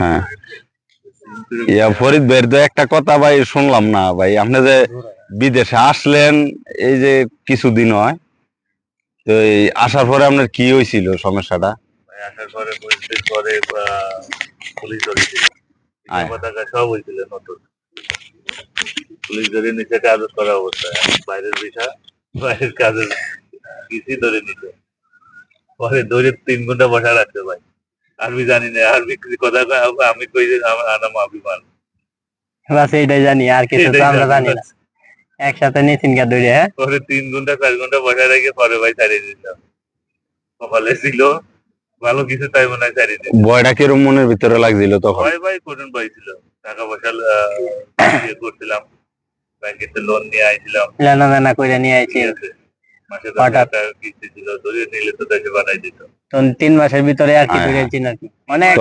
হ্যাঁ, ফরিদ ভাইয়ের তো একটা কথা ভাই শুনলাম না ভাই, আপনি যে বিদেশে আসলেন এই যে কিছুদিন হয়, তো এই আসার পরে আপনার কি হয়েছিল সমস্যাটা? আসার পরে পরিস্থিতির পরে পুলিশ ধরেছিল, পতাকা সব হয়েছিল নতুন, পুলিশ ধরে নিচে কাজ করা অবস্থায়, বাইরের বিষয় বাইরের কাজের কিছুই ধরে নিতে, পরে ধরে 3 ঘন্টা বসা রাখতে ভাই। আরবি জানি না, আরবি কথা আমি কই যে আমার আনাম অভিমান, বাস এইটাই জানি, আর কিছু তো আমরা জানি না। একসাথে নিতিন গা দৌড়ে, পরে 3 ঘন্টা 4 ঘন্টা বসা রেখে পরে ভাই ছাড়িয়ে দিলাম, কপালে ছিল ভালো কিছু, তাই মনে হয় ছাড়িয়ে দিল। ভয়টা কিরম মনের ভিতরে লাগছিল তখন? ভয় ভাই কঠিন ভয় ছিল, টাকা পয়সা ইয়ে করছিলাম, ব্যাংকে লোন নিয়ে আইছিলাম, লেনাদেনা করে নিয়ে আইছি, মাসে 10,000 টাকা কিস্তি ছিল, ধরে নিলে তো দেশে পাঠাই দিত। 3 মাসের ভিতরে আর কি করেছি নাকি, অনেক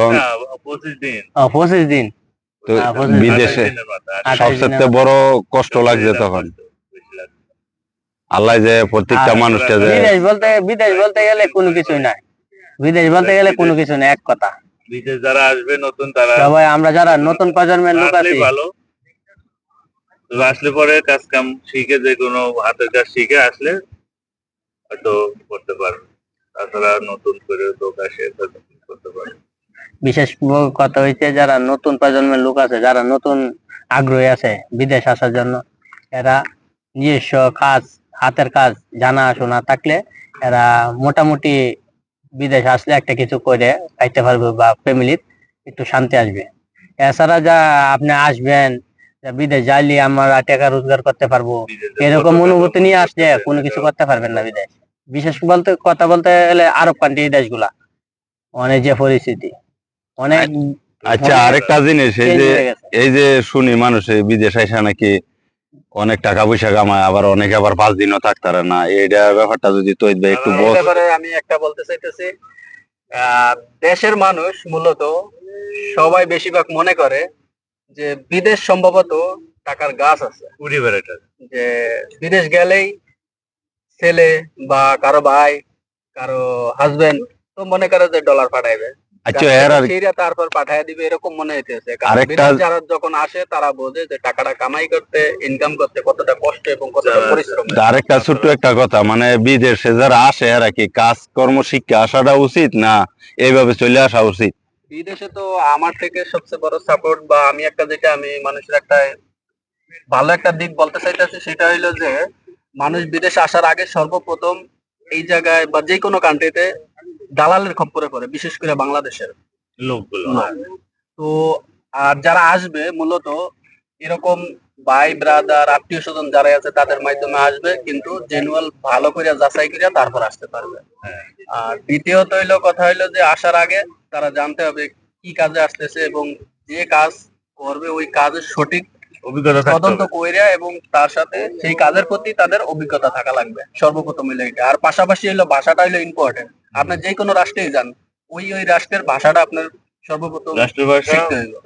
25 দিন। 25 দিন তো বিদেশে সবচেয়ে বড় কষ্ট লাগছে তখন। আল্লাহ যে প্রত্যেকটা মানুষকে যে বিদেশ বলতে গেলে কোনো কিছুই নাই, বিদেশ বলতে গেলে কোনো কিছু না, এক কথা। বিদেশ যারা আসবে নতুন, তারা সবাই আমরা যারা নতুন প্রজন্মের লোক আছি ভালো, আসলে পরে কাজ কাম শিখে, যে কোনো হাতের কাজ শিখে আসলে হয়তো করতে পারবে, তাছাড়া নতুন করে তো কাজে করতে পারবে। বিশেষ কথা হইছে যারা নতুন প্রজন্মের লোক আছে, যারা নতুন আগ্রহী আছে বিদেশ আসার জন্য, এরা নিজস্ব কাজ, হাতের কাজ জানা শোনা থাকলে এরা মোটামুটি বিদেশ আসলে একটা কিছু করে খাইতে পারবে বা ফ্যামিলির একটু শান্তি আসবে। এছাড়া যা আপনি আসবেন বিদেশ যাইলে আমরা টাকা রোজগার করতে পারবো এরকম অনুভূতি নিয়ে আসলে কোনো কিছু করতে পারবেন না বিদেশ। বিশেষ কথা বলতে গেলে আরব কান্ট্রি দেশগুলা অনেক যে পরিস্থিতি অনেক। আচ্ছা, আরেকটা জিনিস, এই যে শুনি মানুষ বিদেশ আইসা নাকি অনেক টাকা পয়সা কামায়, আবার অনেকে আবার 5 দিনও থাকতারে না, এইটা ব্যাপারটা যদি তৈরি ভাই একটু বল। আমি একটা বলতে চাইতেছি, দেশের মানুষ মূলত সবাই বেশিরভাগ মনে করে যে বিদেশ সম্ভবত টাকার গাছ আছে, যে বিদেশ গেলেই ছেলে বা কারো ভাই, কারো হাজবেন্ড তো মনে করে যে ডলার পাঠাইবে, আচ্ছা তারপর পাঠায় দিবে, এরকম মনে হইতেছে। যারা যখন আসে তারা বোঝে যে টাকাটা কামাই করতে, ইনকাম করতে কতটা কষ্ট এবং কতটা পরিশ্রম। আরেকটা ছোট্ট একটা কথা, মানে বিদেশে যারা আসে এরা কি কাজকর্ম শিক্ষা আসাটা উচিত না এইভাবে চলে আসা উচিত? বিদেশে তো আমার থেকে সবচেয়ে বড় সাপোর্ট বা আমি একটা যেটা আমি মানুষের একটা ভালো একটা দিক বলতে চাইতেছি, সেটা হইলো যে মানুষ বিদেশে আসার আগে সর্বপ্রথম এই জায়গায় বা যে কোনো কান্ট্রিতে দালালের খপ্পরে পড়ে, বিশেষ করে বাংলাদেশের লোকগুলো। তো আর যারা আসবে মূলত এরকম ভাই ব্রাদার আত্মীয় স্বজন যারা আছে তাদের মাধ্যমে আসবে, কিন্তু জেনুয়াল ভালো করে যাচাই করে তারপর আসতে পারবে। আর দ্বিতীয়ত হইলো কথা হইলো যে আসার আগে তারা জানতে হবে কি কাজে আসতেছে এবং যে কাজ করবে ওই কাজের সঠিক অভিজ্ঞতা তদন্ত কইরা, এবং তার সাথে সেই কাজের প্রতি তাদের অভিজ্ঞতা থাকা লাগবে সর্বপ্রথম হইলো এটা। আর পাশাপাশি হইলো ভাষাটা হইলো ইম্পর্টেন্ট। আপনি যে কোনো রাষ্ট্রেই যান, ওই রাষ্ট্রের ভাষাটা আপনার সর্বপ্রথম শিখতে হবে।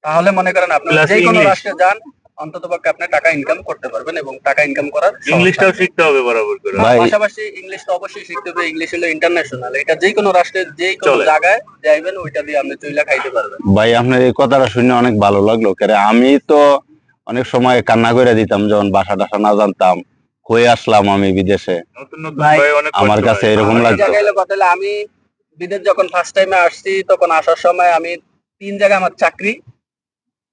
তাহলে মনে করেন আপনি যে কোনো রাষ্ট্রে যান, অন্ততপক্ষে আপনি টাকা ইনকাম করতে পারবেন, এবং টাকা ইনকাম করার ইংলিশটাও শিখতে হবে বরাবর করে। পাশাপাশি ইংলিশ তো অবশ্যই শিখতে হবে। ইংলিশ হলো ইন্টারন্যাশনাল, এটা যে কোনো রাষ্ট্রে যে কোনো জায়গায় যাইবেন ওইটা দিয়ে আপনি চইলা খাইতে পারবেন। ভাই আপনার এই কথাটা শুনে অনেক ভালো লাগলো, কারণ আমি তো অনেক সময় কান্না করে দিতাম যখন বাসা টাসা না জানতাম, হয়ে আসলাম আমি বিদেশে, আমার কাছে এরকম লাগতো। আমি বিদেশ যখন ফার্স্ট টাইমে আসছি, তখন আসার সময় আমি 3 জায়গায় আমার চাকরি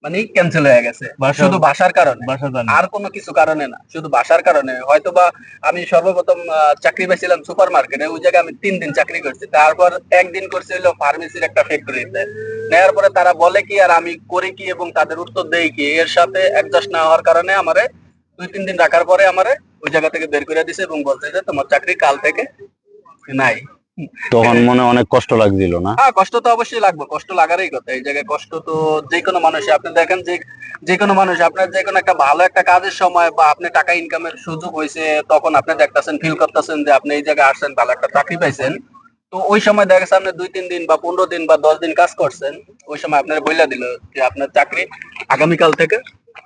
মানে ক্যান্সেল হয়ে গেছে, শুধু ভাষার কারণে, আর কোনো কিছু কারণে না, শুধু ভাষার কারণে। হয়তোবা আমি সর্বপ্রথম চাকরি পেয়েছিলাম সুপার মার্কেটে, ওই জায়গায় আমি 3 দিন চাকরি করছি, তারপর একদিন করছি হলো ফার্মেসির একটা ফ্যাক্টরিতে। নেওয়ার পরে তারা বলে কি আর আমি করি কি এবং তাদের উত্তর দেই কি, এর সাথে অ্যাডজাস্ট না হওয়ার কারণে আমারে 2-3 দিন রাখার পরে আমারে ওই জায়গা থেকে বের করে দিছে এবং বলছে যে তোমার চাকরি কাল থেকে নাই। তখন মনে অনেক কষ্ট লাগছিল না? হ্যাঁ, কষ্ট তো অবশ্যই লাগবে, কষ্ট লাগারই কথা। এই জায়গায় কষ্ট তো যে কোনো মানুষ, আপনি দেখেন যে কোনো মানুষ আপনার যে কোনো একটা ভালো একটা কাজের সময় বা আপনি টাকা ইনকামের সুযোগ হয়েছে, তখন আপনি দেখতেছেন, ফিল করতেছেন যে আপনি এই জায়গায় আসছেন, ভালো একটা চাকরি পাইছেন। তো ওই সময় দেখা গেছে আপনি 2-3 দিন বা 15 দিন বা 10 দিন কাজ করছেন, ওই সময় আপনার বইলা দিল যে আপনার চাকরি আগামীকাল থেকে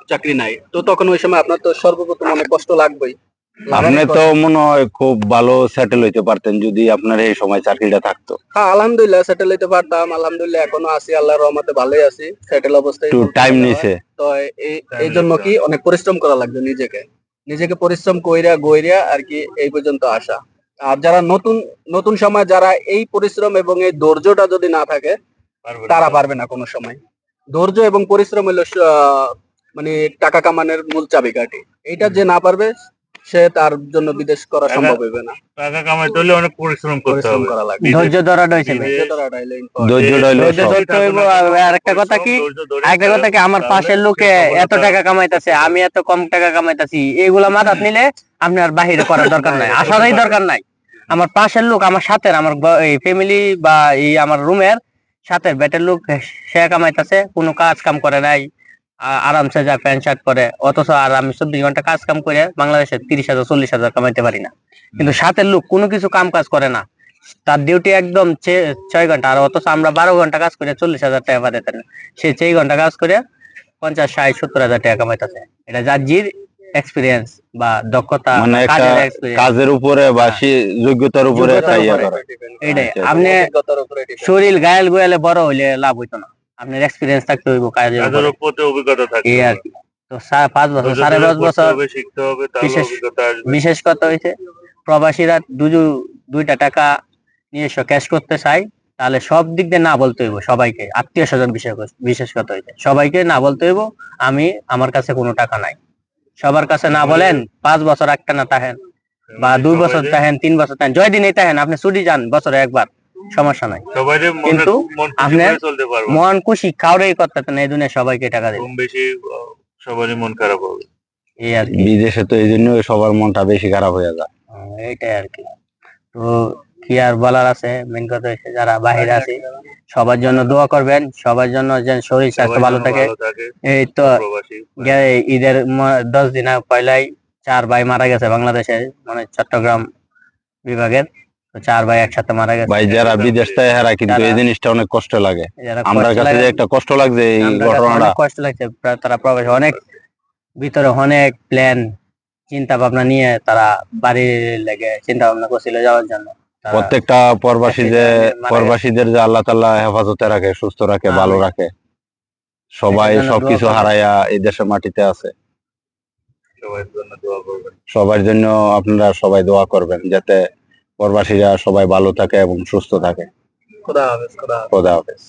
চাকরি নাই। তো তখন ওই সময় আপনার তো সর্বপ্রথম অনেক কষ্ট লাগবেই। আপনি তো মনে হয় খুব ভালো সেটেল হইতে পারতেন যদি আপনার এই সময় চাকরিটা থাকতো। হ্যাঁ আলহামদুলিল্লাহ সেটেল হইতে পারতাম, আলহামদুলিল্লাহ এখনো আছি, আল্লাহর রহমতে ভালোই আছি, সেটেল অবস্থায় একটু বলতে টাইম গেলে হয়। নিছে। তো এই জন্য কি অনেক পরিশ্রম করা লাগবে, নিজেকে পরিশ্রম গইরা আর কি এই পর্যন্ত আসা। আর যারা নতুন নতুন সময় যারা এই পরিশ্রম এবং এই ধৈর্যটা যদি না থাকে পারবে না। তারা পারবে না কোনো সময়। ধৈর্য এবং পরিশ্রম হলো মানে টাকা কামানোর মূল চাবিকাঠি। এইটা যে না পারবে সে তার জন্য বিদেশ করা সম্ভব হবে না। টাকা কামাইতে হলে অনেক পরিশ্রম করতে পরিশ্রম হবে। করা লাগবে, ধৈর্য ধরাটা হয়েছে ধৈর্য ধরাটা হলো important। ধৈর্যটা হইলো ধৈর্য সব। ধরতে হইব। আর একটা কথা কি, একটা কথা কি, আমার পাশের লোকে এত টাকা কামাইতেছে, আমি এত কম টাকা কামাইতেছি, এগুলা মাথাত নিলে আপনার বাহিরে করার দরকার নাই, আসারই দরকার নাই। আমার পাশের লোক, আমার সাথে, আমার এই ফ্যামিলি বা এই আমার রুমের সাথে বেটের লোক, সে কামাইতেছে, কোনো কাজ কাম করে নাই, আরামসে যায় প্যান্ট শার্ট করে, অথচ আর আমি 24 ঘন্টা কাজ কাম করে বাংলাদেশে 30,000 40,000 কামাইতে পারি না। কিন্তু সাথের লোক কোনো কিছু কাম কাজ করে না, তার ডিউটি একদম 6 ঘন্টা, আর অথচ আমরা 12 ঘন্টা কাজ করে 40,000 টাকা পাঠাতে না, সে 6 ঘন্টা কাজ করে 50 60 70,000 টাকা কামাইতেছে। এটা যার জির এক্সপিরিয়েন্স বা দক্ষতা, মানে একটা কাজের experience। কাজের উপরে বা যোগ্যতার উপরে যোগ্যতার একটা ইয়ে উপরে। করে। এইটাই আচ্ছা। আপনি অভিজ্ঞতার উপরে depend। শরীর গায়েল গোয়ালে বড় হইলে লাভ হইতো না, আপনার এক্সপিরিয়েন্স থাকতে হইব কাজের কাজের উপরে। উপরে অভিজ্ঞতা থাকে। এই আর কি। তো 5 বছর ধৈর্য 5.5 ধরে করতে বছর হবে, শিখতে হবে, তাহলে বিশেষ- অভিজ্ঞতা আসবে। বিশেষ কথা হয়েছে, প্রবাসীরা দুইটা টাকা নিয়ে ক্যাশ করতে চাই, তাহলে সব দিক দিয়ে না বলতে হইব সবাইকে, আত্মীয় স্বজন বিশেষ কথা হয়েছে, সবাইকে না বলতে হইব আমি আমার কাছে কোনো টাকা নাই। সবার কাছে না বলেন, 5 বছর একটা না তাহেন, বা 2 বছর তাহেন, 3 বছর তাহেন, জয় দিনই তাহেন, আপনি ছুটি যান বছরে একবার, সমস্যা নাই। সবাই কিন্তু মন খুশি আপনার করে চলতে পারবে। মন খুশি কাউরেই করতে না, এই দুনিয়া সবাইকে টাকা দেবে, কম বেশি সবারই মন খারাপ হবে। এই আর কি। বিদেশে তো এই জন্য সবার মনটা বেশি খারাপ হয়ে যায়। এইটাই আর কি। তো কি আর বলার আছে, মেন কথা হচ্ছে যারা বাহিরে আছে সবার জন্য দোয়া করবেন, সবার জন্য যেন শরীর স্বাস্থ্য ভালো থাকে। এই তো প্রবাসী ঈদের 10 দিন পয়লাই 4 ভাই মারা গেছে বাংলাদেশে, মানে চট্টগ্রাম বিভাগের, তো 4 ভাই একসাথে মারা গেছে। ভাই যারা বিদেশ থেকে হেরা কিন্তু এই জিনিসটা অনেক কষ্ট লাগে। যারা আমার কষ্ট কাছে লাগে, যে একটা কষ্ট লাগছে এই আমার কাছে ঘটনাটা। অনেক কষ্ট লাগছে। তারা প্রবাসী, অনেক ভিতরে অনেক প্ল্যান চিন্তা ভাবনা নিয়ে তারা বাড়ির লেগে চিন্তা ভাবনা করছিল যাওয়ার জন্য। তারা প্রত্যেকটা মারা প্রবাসীদের যে আল্লাহ তাআলা হেফাজতে রাখে, সুস্থ রাখে, আমিন। ভালো রাখে। সবাই এটার জন্য সবকিছু দোয়া করবেন। হারাইয়া এই দেশের মাটিতে আছে। সবার জন্য দোয়া করবেন। সবার জন্য আপনারা সবাই দোয়া করবেন যাতে প্রবাসীরা সবাই ভালো থাকে এবং সুস্থ থাকে। খোদা হাফেজ, খোদা হাফেজ। খোদা হাফেজ।